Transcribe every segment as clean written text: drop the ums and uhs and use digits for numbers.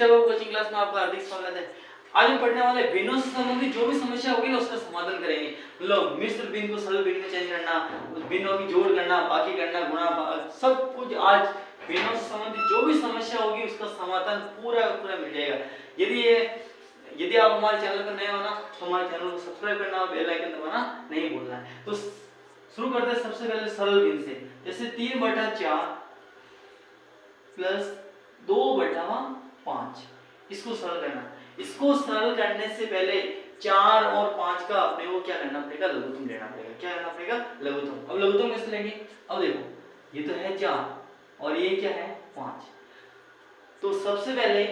Step coaching class में आपका हार्दिक स्वागत है। आज हम पढ़ने वाले भिन्नों से संबंधित जो भी समस्या होगी ना उसका समाधान करेंगे। मतलब मिश्र भिन्न को सरल भिन्न में चेंज करना, उस भिन्नों की जोड़ करना, बाकी करना, गुणा भाग, सब कुछ आज भिन्नों से संबंधित जो भी समस्या होगी उसका समाधान पूरा पूरा मिल जाएगा। यदि आप हमारे चैनल पर नए हो ना तो हमारे चैनल को सब्सक्राइब करना और बेल आइकन दबाना नहीं भूलना है। तो शुरू करते हैं सबसे पहले सरल भिन्न से। जैसे 3/4 प्लस 2/5, इसको सरल करना। इसको सरल करने से पहले 4 और 5 का अपने को क्या करना पड़ेगा, लघुत्तम लेना पड़ेगा। क्या करना पड़ेगा, लघुत्तम। अब लघुत्तम कैसे लेंगे, अब देखो ये तो है 4 और ये क्या है 5। तो सबसे पहले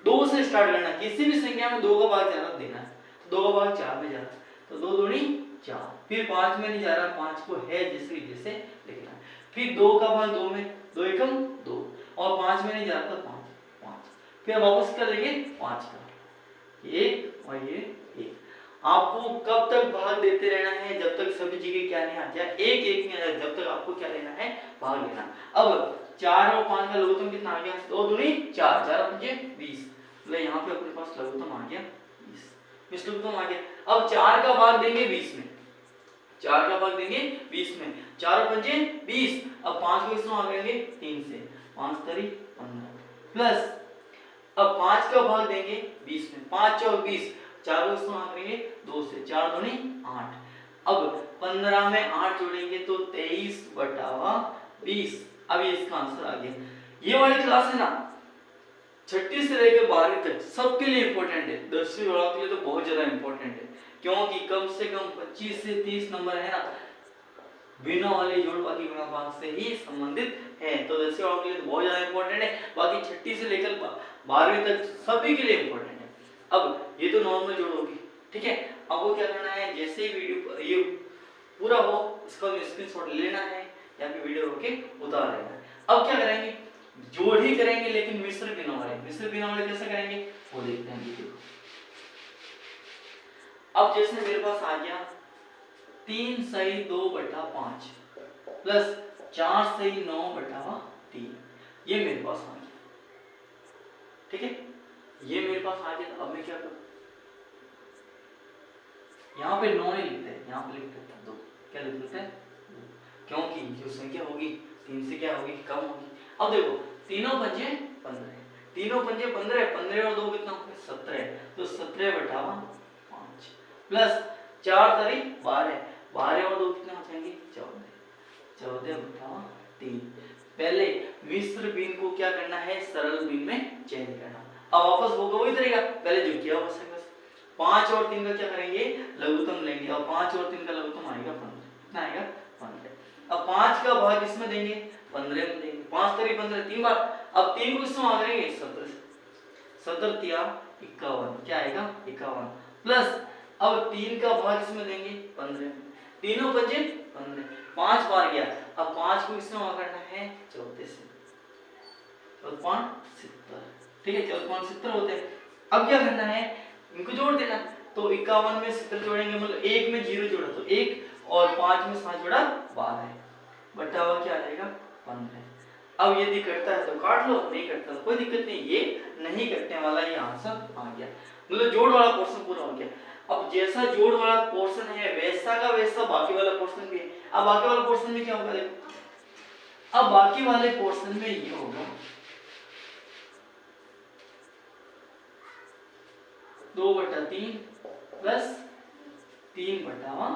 2 से स्टार्ट करना। किसी भी संख्या में 2 का भाग ज्यादा देना है तो 2 का भाग 4 में जाता है, तो 2 दूनी 4। फिर 5 में नहीं जा रहा, 5 को है जैसे जैसे लिखना है। फिर 2 का भाग 2 में, 2 एकम 2, और 5 में नहीं जा रहा तो 5। फिर वापस कर लेंगे 5 का, 1 और ये 1। आपको कब तक भाग देते रहना है, जब तक सभी जगह क्या नहीं आ जाए, 1 1 नहीं आ जाए, जब तक आपको क्या लेना है, भाग लेना। अब 4 और 5 का लघुत्तम कितना आ गया, 2 दूनी 4, 4 और 5 20। मतलब यहाँ पे अपने पास लघुत्तम आ गया 20 लघुत्तम आ गया। अब 4 का भाग देंगे 20 में, 4 का भाग देंगे 20 में, 4 और 5 20। अब 5 को इसमें भाग देंगे 3 से, 5 तरी 15 प्लस अब 5 का भाग देंगे 20 में, 5 और 20, 4 को इसमें भाग देंगे 2 से, 4 दूनी 8। अब 15 में 8 जोड़ेंगे तो 23/20। अब ये इसका आंसर आ गया। ये वाली क्लास है ना 6ठी से लेकर 12वीं तक सबके लिए इंपॉर्टेंट है। 10वीं वालों के लिए तो बहुत ज्यादा इंपॉर्टेंट है, क्योंकि कम से कम 25 से 30 नंबर है ना भिन्नों वाले जोड़ बाकी गुणा भाग से ही संबंधित है। तो 10वीं वालों के लिए तो बहुत ज्यादा इंपॉर्टेंट है, बाकी 6ठी से लेकर 12वीं तक सभी के लिए इंपॉर्टेंट है। अब ये तो नॉर्मल जोड़ होगी, ठीक है। आपको क्या करना है, जैसे ही वीडियो ये पूरा हो इसका स्क्रीनशॉट लेना है या फिर वीडियो रोक के उतार लेना है। अब क्या करेंगे, जोड़ ही करेंगे लेकिन मिश्र भिन्न वाले। मिश्र भिन्न वाले कैसे करेंगे वो देखते हैं वीडियो। अब जैसे मेरे पास आ गया 3 सही 2/5 प्लस 4 सही 9/3, ये मेरे पास आ गया, ठीक है। ये मेरे पास आ गया। अब मैं क्या करूं, यहाँ पे 9 नहीं लिखते, यहाँ पे लिख देते हैं 2। क्या लिख देते हैं, क्योंकि जो संख्या होगी 3 से क्या होगी, कम होगी। अब देखो 3 और 5 15, 3 और 5 15, 15 और 2 कितना होगा 17, तो 17/5 प्लस 4 तरी 12, 12 और 2 कितने हो जाएंगे 14, 14/3। पहले मिश्र भिन्न को क्या करना है, सरल भिन्न में चेंज करना। अब वापस होगा वही तरीका, पहले जो किया बस 5 और 3 का क्या करेंगे, लघुत्तम लेंगे। और 5 और 3 का लघुत्तम आएगा 15, कितना आएगा 15। अब 5 का भाग इसमें देंगे 15 में देंगे, 5 तरी 15 3 बार। अब 3 को इसमें भाग देंगे 17, 17 तिया 51, क्या आएगा 51 प्लस अब 3 का भाग इसमें देंगे 15 में, 3 और 5 15, 5 बार गया। अब 5 को इसमें भाग करना है 14 से, 14/70, ठीक है, 14/70 होते हैं। अब क्या करना है, इनको जोड़ देना। तो 51 में 70 जोड़ेंगे, मतलब 1 में 0 जोड़ा तो 1 और 5 में 7 जोड़ा 12, बटा हुआ क्या आ जाएगा 15। अब यदि कटता है तो काट लो, नहीं कटता तो कोई दिक्कत नहीं, ये नहीं कटने वाला, ये आंसर आ गया। मतलब जोड़ वाला पोर्शन पूरा हो गया। अब जैसा जोड़ वाला पोर्शन है वैसा का वैसा बाकी वाला पोर्शन भी है। अब बाकी वाला पोर्शन में क्या होगा, देखो अब बाकी वाले पोर्शन में ये होगा 2/3 प्लस 3/7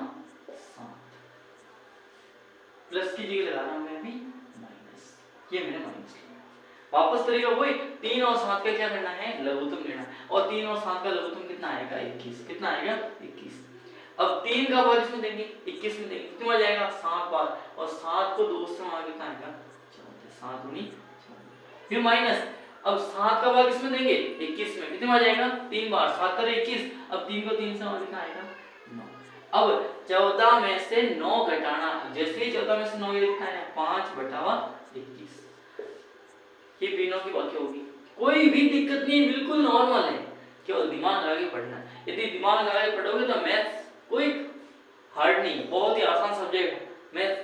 प्लस की जगह लगा रहा हूं मैं अभी माइनस, ये मैंने माइनस लिया। वापस तरीका वही, 3 और 7 का क्या करना है, लघुत्तम लेना। और 3 और 7 का लघुत्तम कितना आएगा 21, कितना आएगा 21। अब 3 का भाग इसमें देंगे 21 में देंगे, कितना आ जाएगा 7 बार, और 7 को 2 से भाग कितना आएगा 14, 7 दूनी 14। फिर माइनस, अब 7 का भाग इसमें देंगे 21 में, कितना आ जाएगा 3 बार, 7 करे 21। अब 3 को 3 से भाग कितना आएगा 9। अब 14 में से 9 घटाना, जैसे ही 14 में से 9 लिखना है 5/21, ये भिन्नों की बाकी होगी। कोई भी दिक्कत नहीं, बिल्कुल नॉर्मल है, केवल दिमाग लगा के पढ़ना है। यदि दिमाग लगा के पढ़ोगे तो मैथ्स कोई हार्ड नहीं, बहुत ही आसान सब्जेक्ट है। मैथ्स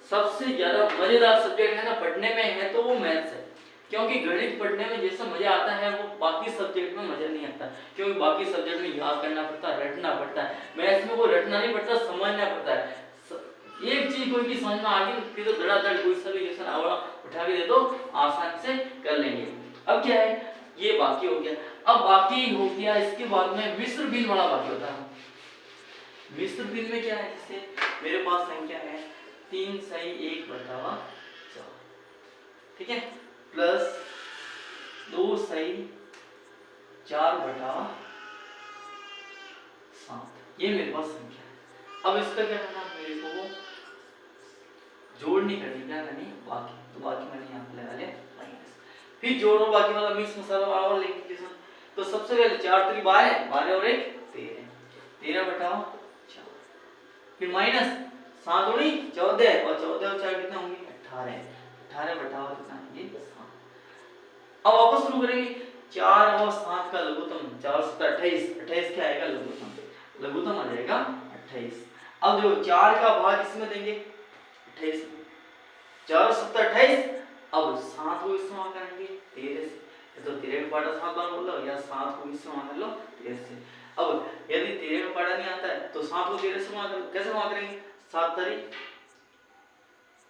सबसे ज्यादा मजेदार सब्जेक्ट है ना पढ़ने में है तो वो मैथ्स है, क्योंकि गणित पढ़ने में जैसा मजा आता है वो बाकी सब्जेक्ट में मजा नहीं आता, क्योंकि बाकी सब्जेक्ट में याद करना पड़ता है, रटना पड़ता है। मैथ्स में वो रटना नहीं पड़ता, समझना पड़ता है। एक चीज कोई भी समझ में आ गई फिर तो धड़ाधड़ कोई सा भी क्वेश्चन आवड़ा उठा के दे दो, आसानी से कर लेंगे। अब क्या है, ये बाकी हो गया। अब बाकी हो गया, इसके बाद में मिश्र भिन्न वाला बाकी होता है। मिश्र भिन्न में क्या है, जैसे मेरे पास संख्या है 3 सही 1 बटा 4, ठीक है, प्लस 2 सही 4 बटा 7, ये मेरे पास संख्या है। अब इसका क्या करना, मेरे को जोड़ नहीं करनी, क्या करनी, बाकी, तो बाकी मैंने यहाँ पे लगा लिया माइनस, फिर जोड़ और बाकी वाला मिक्स मसाला और लेंगे। तो सबसे पहले 4 3 12, 12 और 1 13, 13 बटा 4, फिर माइनस 7 और 14, और 14 और 4 कितना होंगे 18, 18 बटा कितना है 7। अब वापस शुरू करेंगे, 4 और 7 का लघुत्तम, 4 7 28, 28 क्या आएगा लघुत्तम, लघुत्तम आ जाएगा 28। अब देखो 4 का भाग इसमें देंगे 28, 4 7 28, अब 7 को इसमें भाग करेंगे 13 से, तो 13 का पार्ट 7 बार बोल लो, या 7 को इसमें भाग कर लो 13 से। अब यदि 13 का पार्ट नहीं आता है तो 7 को 13 से भाग, कैसे भाग करेंगे, 7 तारीख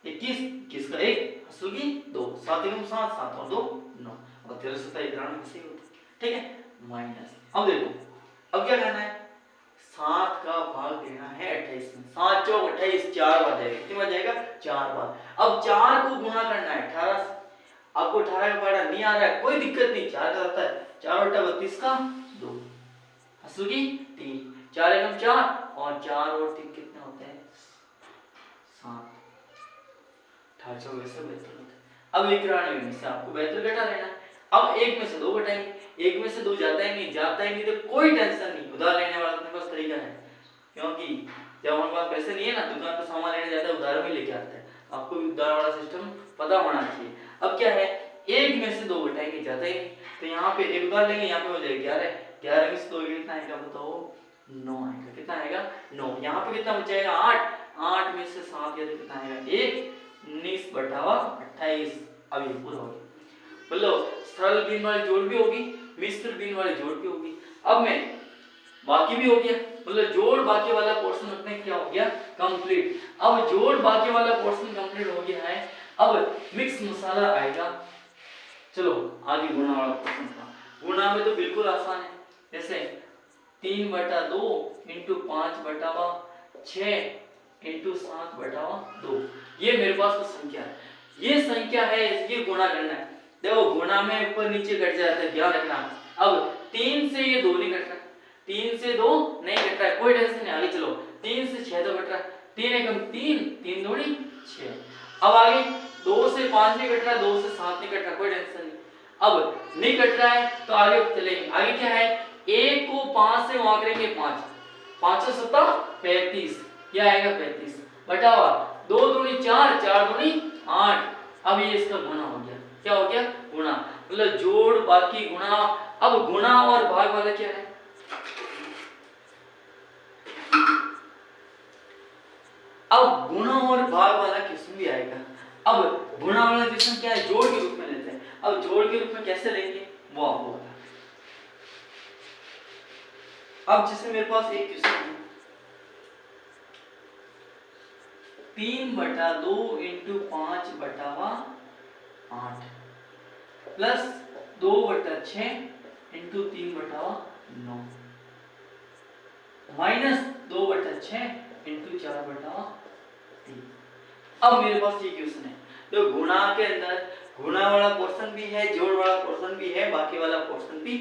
21, 21 का 1 हसुगी 2, 7 1 7, 7 और 2 9, और 13 7 91 से होता है, ठीक है, माइनस। अब देखो अब क्या करना है, 7 का भाग देना है 28 में, 7 चौक 28, 4 बार जाएगा, कितनी बार जाएगा 4 बार। अब 4 को गुणा करना है 18 से, आपको 18 का पढ़ा नहीं आ रहा है कोई दिक्कत नहीं, 4 का होता है 4 बटा 32 का 2 हसुगी 3, 4 एकम 4, और 4 और 3 कितने होते हैं 7, 18 वैसे बेहतर होता है। अब 91 में से आपको बेहतर घटा लेना है। अब 1 में से 2 घटाएंगे, 1 में से 2 जाता है नहीं, जाता है नहीं तो कोई टेंशन नहीं, उधार लेने वाला अपने पास तरीका है, क्योंकि जब हमारे पास पैसे नहीं है ना, दुकान पर सामान लेने जाता है उधार में लेके आता है, आपको भी उधार वाला सिस्टम पता होना चाहिए। अब क्या है, 1 में से 2 घटाएंगे, जाता ही नहीं, तो यहाँ पे एक उधार लेंगे, यहाँ पे हो जाएगा 11, 11 में से 2 कितना आएगा बताओ 9 आएगा, कितना आएगा 9, यहाँ पे कितना बच जाएगा 8, 8 में से 7 यदि कितना आएगा 1, 19 बटा 28। अब ये पूरा हो गया, बोलो सरल भिन्न वाली जोड़ भी होगी, मिश्र भिन्न वाली जोड़ भी होगी। अब मैं बाकी भी हो गया, मतलब जोड़ बाकी वाला पोर्शन अपने क्या हो गया कंप्लीट। अब जोड़ बाकी वाला पोर्शन कंप्लीट हो गया है, अब मिक्स मसाला आएगा। चलो आगे गुणा वाला पोर्शन था, गुणा में तो बिल्कुल आसान है, जैसे 3 बटा 2 इंटू 5 बटा 6 इंटू 7 बटा 2, ये मेरे पास तो संख्या है, ये संख्या है, इसकी गुणा करना है। देखो गुणा में ऊपर नीचे घट जाता है, ध्यान रखना। अब 3 से ये 2 नहीं घट रहा, 3 से 2 नहीं घट रहा है, कोई टेंशन नहीं, आगे चलो 3 से 6 तो घट रहा है, 3 एकम 3, 3 दूनी 6। अब आगे 2 से 5 नहीं घट रहा, 2 से 7 नहीं घट रहा, कोई टेंशन नहीं। अब नहीं घट रहा है तो आगे चलेंगे, आगे क्या है, 1 को 5 से वहां करेंगे 5, 5 से 7 35, ये आएगा 35 बटा 2 दूनी 4, 4 दूनी 8। अब ये इसका गुणा हो गया, क्या हो गया गुणा, मतलब जोड़ बाकी गुणा। अब गुणा और भाग वाला क्या है, अब गुणा और भाग वाला क्वेश्चन भी आएगा। अब गुणा वाला क्वेश्चन क्या है, जोड़ के रूप में लेते हैं। अब जोड़ के रूप में कैसे लेंगे वो आपको बता। अब जैसे मेरे पास एक क्वेश्चन है, 3 बटा 2 इंटू 5 बटा 8 प्लस 2 बटा 6 इंटू 3 बटा 9 माइनस 2 बटा 6 इंटू 4 बटा 3। अब मेरे पास ये क्वेश्चन है, तो गुणा के अंदर गुणा वाला पोर्शन भी है, जोड़ वाला पोर्शन भी है, बाकी वाला पोर्शन भी।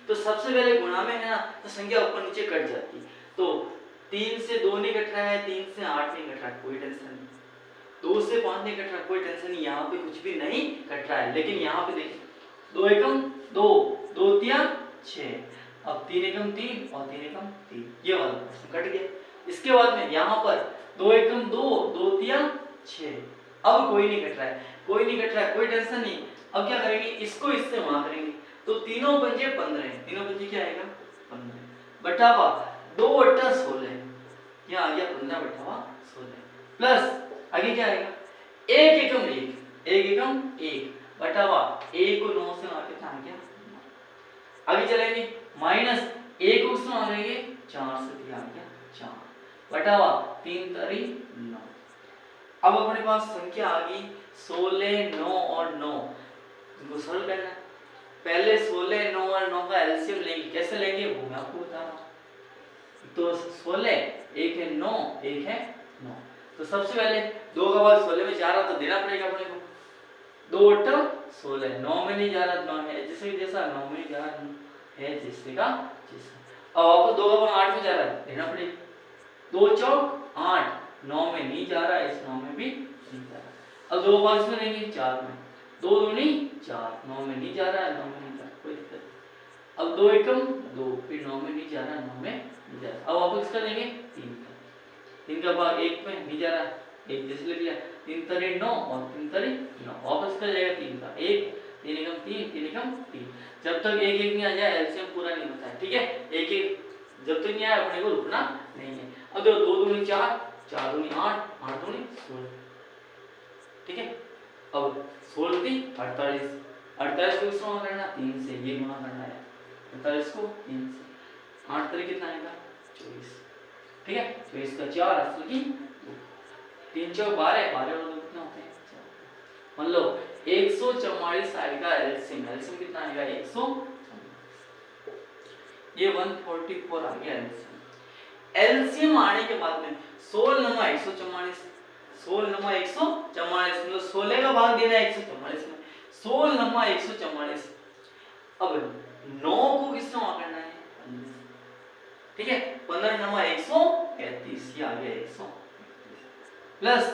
तो सबसे पहले गुणा में है ना, तो संख्या ऊपर नीचे कट जाती है, तो 3 से 2 नहीं कट रहा है, 3 से 8 नहीं कट रहा है, कोई टेंशन नहीं, 2 से 5 नहीं कट रहा, कोई टेंशन नहीं, यहाँ पे कुछ भी नहीं कट रहा है। लेकिन यहाँ पे देखिए 2 एकम 2, 2 तिया 6, अब 3 एकम 3 और 3 एकम 3, ये वाला पोर्शन कट गया। इसके बाद में यहाँ पर 2 एकम 2, 2 तिया 6, अब कोई नहीं कट रहा है, कोई नहीं कट रहा है, कोई टेंशन नहीं। अब क्या करेंगे, इसको इससे वहां करेंगे, तो तीनों पंजे 15, तीनों पंजे क्या आएगा 15 बटा 2 बटा 16, यहाँ आ गया 15 बटा 16 प्लस आगे क्या आएगा 1 एकम 1, 1 एकम 1 बटा हुआ a को 9 से मार कितना आ गया। आगे चलेंगे माइनस a को किससे मारेंगे 4 से, दिया आ गया 4 बटा हुआ 3 तरी 9। अब अपने पास संख्या आ गई 16, 9 और 9, इनको सरल करना है। पहले 16, 9 और 9 का एलसीएम लेंगे, कैसे लेंगे वो मैं आपको बता रहा हूँ। तो 16 एक है 9, एक है 9, तो सबसे पहले 2 का भाग 16 में जा रहा तो देना पड़ेगा अपने को। 2 8 16, 9 में नहीं जा रहा 9 है जिससे जैसा, 9 में जा रहा है जिससे का जैसा। अब आपको 2 का भाग 8 में जा रहा है, देना पड़ेगा। 2 चौक 8, 9 में नहीं जा रहा है, इस 9 में भी नहीं जा रहा। अब 2 भाग इसमें लेंगे 4 में, 2 दूनी 4, 9 में नहीं जा रहा है, 9 में नहीं जा रहा, कोई दिक्कत नहीं। अब 2 एकम 2, फिर 9 में नहीं जा रहा, 9 में नहीं जा रहा। अब वापस कर लेंगे 3 का, 3 का भाग 1 में नहीं जा रहा, 1 जैसे लिख लिया, 3 तरी 9 और 3 तरी 9, वापस कर जाएगा 3 का 1, 3 एकम 3, 3 एकम 3। जब तक 1 1 नहीं आ जाए एलसीएम पूरा नहीं होता है, ठीक है। 1 1 जब तक नहीं आया अपने को रुकना नहीं है। अब देखो 2 दूनी 4, 4 दूनी 8, 8 दूनी 16, ठीक है। अब 16 थी 48, 48 को किससे गुणा करना 3 से, ये गुणा करना है 48 को 3 से, 8 तरी कितना आएगा 24, ठीक है। 24 का 4 असल की 3 चौक 12, 12 और 2 कितना होते हैं 4। मान लो 144 आएगा एलसीएम, एलसीएम कितना आएगा 144, ये 144 आ गया एलसीएम। एलसीएम आने के बाद में 16 नमा 144, 16 नमा 144, मतलब 16 का भाग देना है 144 में, 16 नमा 144। अब 9 को किससे गुणा करना है 15, ठीक है। 15 नमा 135, ये आ गया 135 प्लस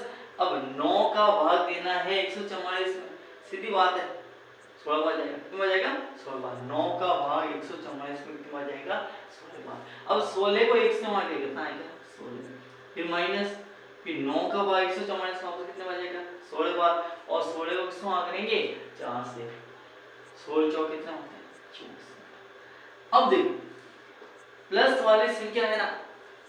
अब 9 का भाग देना है 144 में, सीधी बात है 16 बार जाएगा, कितना जाएगा 16 बार। 9 का भाग 144 में कितना जाएगा 16 बार। अब 16 को 1 से मार के कितना आएगा 16, फिर माइनस, फिर 9 का भाग 144 वापस कितने बार जाएगा 16 बार, और 16 को किससे भाग करेंगे 4 से, 16 चौक कितना होता है 24। अब देखो प्लस वाली संख्या है ना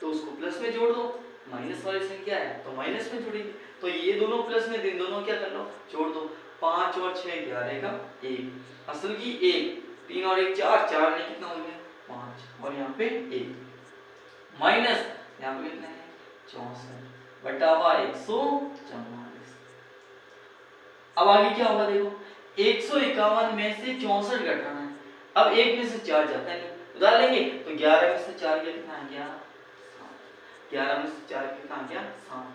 तो उसको प्लस में जोड़ दो, माइनस वाली संख्या है तो माइनस में जोड़ेंगे, तो ये दोनों प्लस में दिन दोनों क्या कर लो जोड़ दो। 5 और 6 11 का 1, असल की 1, 3 और 1 4, 4 में कितना हो गया 5, और यहाँ पे 1 माइनस यहाँ पे कितना है 64 बटा हुआ 144। अब आगे क्या होगा देखो 151 में से 64 घटाना है। अब 1 में से 4 जाता है नहीं, उधार लेंगे तो 11 में से 4 गया कितना आ गया 7, 11 में से 4 कितना आ गया 7।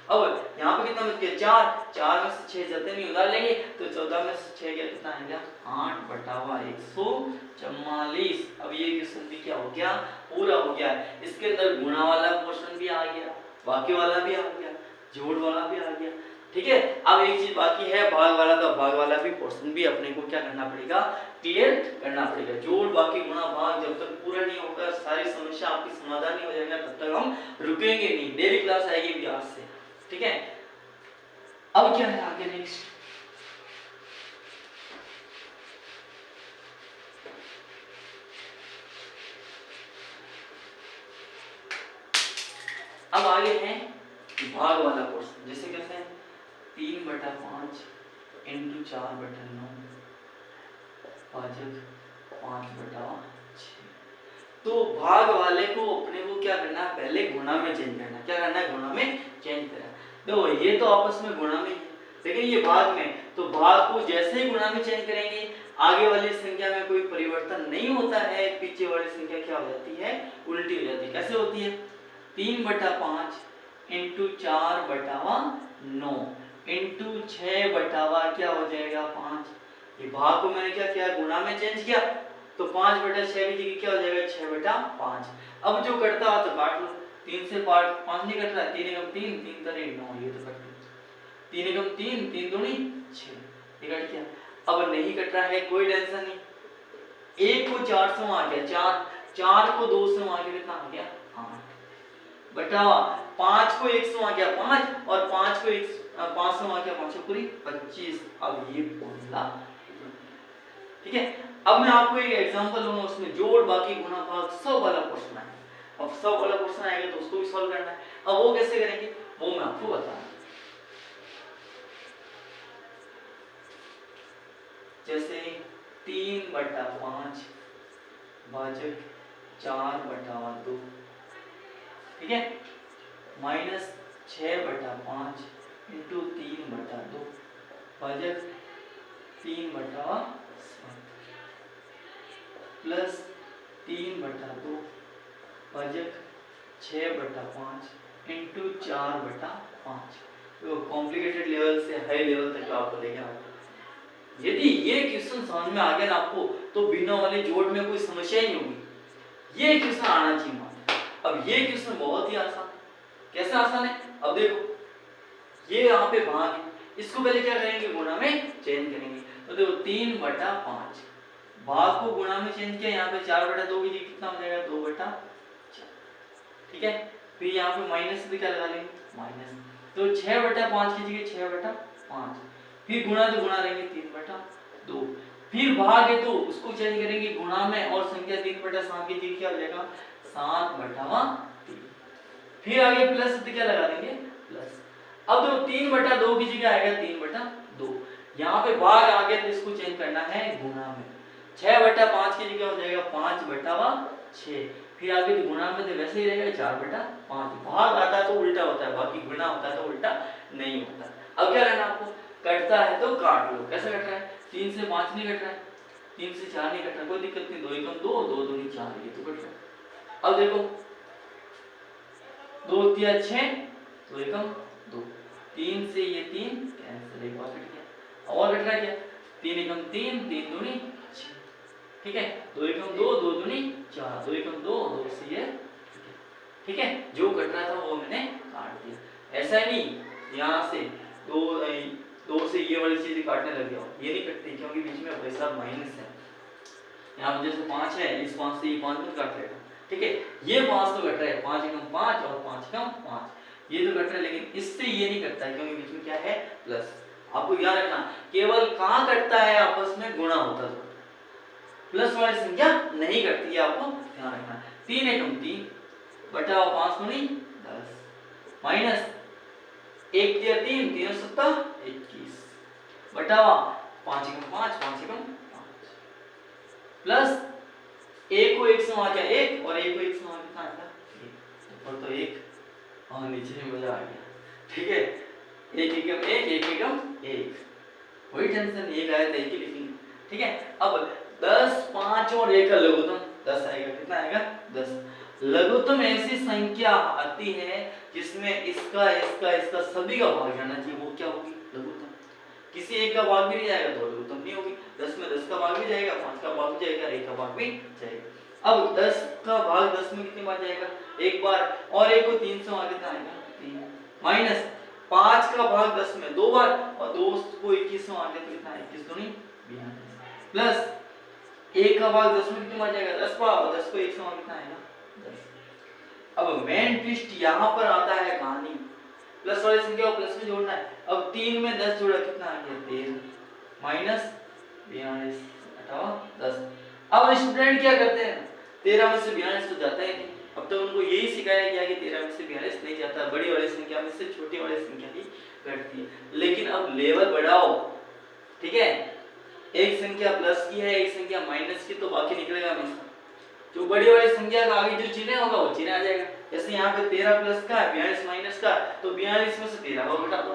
अब यहाँ पे कितना बच गया 4, 4 में से 6 जाते नहीं, उधार लेंगे तो 14 में से 6 गया कितना आ गया 8 बटा हुआ 144। अब ये क्वेश्चन भी क्या हो गया पूरा हो गया। इसके अंदर गुणा वाला पोर्शन भी आ गया, बाकी वाला भी आ गया, जोड़ वाला भी आ गया, ठीक है। अब एक चीज बाकी है भाग वाला, तो भाग वाला भी पोर्शन भी अपने को क्या करना पड़ेगा क्लियर करना पड़ेगा। जोड़ बाकी गुणा भाग जब तक पूरा नहीं होगा, सारी समस्या आपकी समाधान नहीं हो जाएगा, तब तक हम रुकेंगे नहीं। डेली क्लास आएगी भी आज से, ठीक है। अब क्या है आगे नेक्स्ट, अब आगे है भाग वाला पोर्शन। जैसे कैसे 3/5 इंटू 4/9 भाजक 5/6। तो भाग वाले को अपने को क्या करना है पहले गुणा में चेंज करना है। क्या करना है गुणा में चेंज करना है। देखो ये तो आपस में गुणा में है, लेकिन ये भाग में, तो भाग को जैसे ही गुणा में चेंज करेंगे आगे वाली संख्या में कोई परिवर्तन नहीं होता है, पीछे वाली संख्या क्या हो जाती है उल्टी हो जाती है। कैसे होती है 3/5 इंटू 4/9 इंटू 6/, क्या हो जाएगा 5। ये भाग को मैंने क्या किया गुणा में चेंज किया, तो 5/6 की जगह क्या हो जाएगा 6/5। अब जो कटता हो तो काट लो, 3 से 5 नहीं कट रहा, 3 एकम 3, 3 तरे 9, ये तो कट गया। 3 एकम 3, 3 दूनी 6, ये कट गया। अब नहीं कट रहा है कोई टेंशन नहीं, 1 को 4 से आ गया 4, 4 को 2 से आ गया कितना आ गया 8 बटा 5 को 1 से आ गया 5, और 5 को 5 से आ गया 5 पूरी 25। अब ये फॉर्मूला ठीक है। अब मैं आपको एक एग्जांपल लूंगा, उसमें जोड़ बाकी गुणा भाग सब वाला क्वेश्चन है। अब सब वाला क्वेश्चन आएगा तो उसको भी सॉल्व करना है। अब वो कैसे करेंगे वो मैं आपको बता रहा हूं। 3/5 भाजक 4/2, ठीक है, माइनस 6/5 इंटू 3/2 भाजक 3/7 प्लस 3/2 भाजक 6/5 इंटू 4/5। तो कॉम्प्लिकेटेड लेवल से हाई लेवल तक आपको लेके आऊंगा। यदि ये क्वेश्चन समझ में आ गया ना आपको तो बिना वाले जोड़ में कोई समस्या ही नहीं होगी। ये क्वेश्चन आना चाहिए मात्र। अब ये क्वेश्चन बहुत ही आसान, कैसे आसान है, अब देखो ये यहाँ पे भाग है, इसको पहले क्या करेंगे, गुणा में चेंज करेंगे। तो देखो 3/5 भाग को गुणा में चेंज किया, यहाँ पे 4/2 की जगह कितना हो जाएगा, 2/4, ठीक है। फिर यहाँ पे माइनस भी क्या लगा लेंगे, माइनस, तो 6/5 की जगह 6/5, फिर गुणा तो गुणा रहेंगे 3/2, फिर भाग है तो उसको चेंज करेंगे गुणा में, और संख्या 3/7 की जगह क्या हो जाएगा 7/3, फिर आगे प्लस तो क्या लगा देंगे प्लस। अब तो 3/2 की जगह आएगा 3/2, यहाँ पे भाग आ गया तो इसको चेंज करना है गुणा में, 6/5 की जगह हो जाएगा 5/6, फिर आगे तो गुणा में तो वैसे ही रहेगा 4/5, भाग आता है तो उल्टा होता है, बाकी गुणा होता है तो उल्टा नहीं होता। अब क्या करना आपको, कटता है तो काट लो, कैसे कट रहा है, 3 से 5 नहीं कट रहा है, 3 से 4 नहीं कट रहा, कोई दिक्कत नहीं, 2 एकम 2, 2 दूनी 4, ये तो कट रहा है। अब देखो 2 3 6, 2 एकम 2, 3 से ये 3 कैंसिल, एक बार कट गया, और कट रहा है क्या, 3 एकम 3, 3 दूनी 6, ठीक है, 2 एकम 2, 2 दूनी 4, 2 एकम 2, 2 से ये, ठीक है, जो कट रहा था वो मैंने काट दिया। ऐसा ही नहीं यहाँ से 2 से ये वाली चीज काटने लग गया, ये नहीं कटती क्योंकि बीच में भाई साहब माइनस है, यहाँ पे जैसे 5 है, इस 5 से ये 5 मत काट लेगा, ठीक है, ये 5 तो कट रहा है, 5 एकम 5 और 5 एकम 5, ये तो कट रहा है, लेकिन इससे ये नहीं कटता है क्योंकि बीच में क्या है प्लस। आपको याद रखना केवल कहाँ कटता है, आपस में गुणा होता है, प्लस वाली संख्या नहीं कटती है, आपको ध्यान रखना। 3 एकम 3 बटा 5 दूनी 10 माइनस 1 3 3 3 7 21 बटा 5 एकम 5 5 एकम 5 प्लस 1 को 1 से वहां क्या 1 और 1 को 1 से वहां कितना आएगा 1, ऊपर तो 1 और नीचे में मजा आ गया, ठीक है, 1 एकम 1 1 एकम 1, कोई टेंशन नहीं, 1 आया तो 1 ही लिखेंगे, ठीक है। अब 10 5 और 1 का लघुत्तम 10 आएगा, कितना आएगा 10। लघुत्तम ऐसी संख्या आती है जिसमें इसका इसका इसका सभी का भाग जाना चाहिए, वो क्या होगी लघुत्तम। किसी एक का भाग भी नहीं जाएगा तो लघुत्तम नहीं होगी, 10 में 10 का भाग भी जाएगा, 5 का भाग भी जाएगा, 1 का भाग भी जाएगा। अब 10 का भाग 10 में कितनी बार जाएगा, एक बार, और 1 को 3 से कितना आएगा 3, माइनस 5 का भाग 10 में 2 बार, और 2 को 21 में आगे तो कितना 21 दूनी 42, प्लस 1 का भाग 10 में कितनी बार जाएगा 10 बार, और 10 को 1 से कितना आएगा 10। अब मेन ट्विस्ट यहाँ पर आता है कहानी, प्लस वाली संख्या को प्लस में जोड़ना है। अब 3 में 10 जोड़ा कितना आ गया 13 माइनस 42 हटाओ 10। अब स्टूडेंट क्या करते हैं, 13 में से 42 तो जाता ही नहीं, अब तो उनको यही सिखाया गया कि 13 में से 42 नहीं जाता, बड़ी वाली संख्या में से छोटी वाली संख्या ही घटती है। लेकिन अब लेवल बढ़ाओ, ठीक है, एक संख्या प्लस की है एक संख्या माइनस की, तो बाकी निकलेगा हमेशा, जो बड़ी वाली संख्या का आगे जो चिन्ह होगा वो चिन्ह आ जाएगा। जैसे यहाँ पे 13 प्लस का 42 माइनस का, तो 42 में से 13 को घटा दो,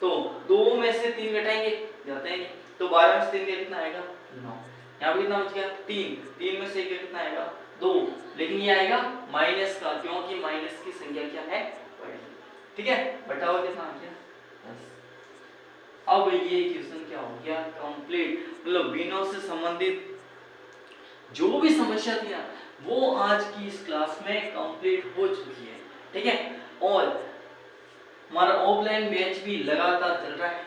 तो 2 में से 3 घटाएंगे जाते हैं, तो 12 में से 3 कितना आएगा 9, यहाँ पे कितना बच गया 3, 3 में से 1 कितना आएगा 2, लेकिन ये आएगा माइनस का क्योंकि माइनस की संख्या क्या है बड़ी, ठीक है, बटाओ कितना आ गया 10। अब ये क्वेश्चन क्या हो गया कंप्लीट, मतलब बिनों से संबंधित जो भी समस्या थी ना वो आज की इस क्लास में कंप्लीट हो चुकी है, ठीक है। और हमारा ऑफलाइन बैच भी लगातार चल रहा है,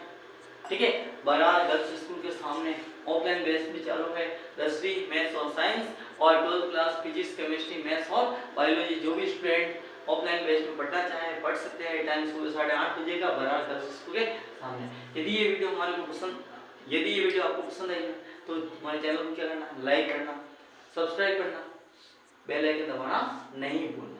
ठीक है, बरार गर्ल्स स्कूल के सामने ऑफलाइन बैच भी चालू है, 10वीं मैथ्स और साइंस और 12th class physics chemistry maths और बायोलॉजी, जो भी स्टूडेंट ऑफलाइन बैच में पढ़ना चाहे पढ़ सकते हैं। टाइम सुबह 8:30 बजे का बरार गर्ल्स स्कूल के सामने। यदि ये वीडियो आपको पसंद आई है तो हमारे चैनल को क्या करना, लाइक करना, सब्सक्राइब करना, बेल आइकन दबाना नहीं भूलना।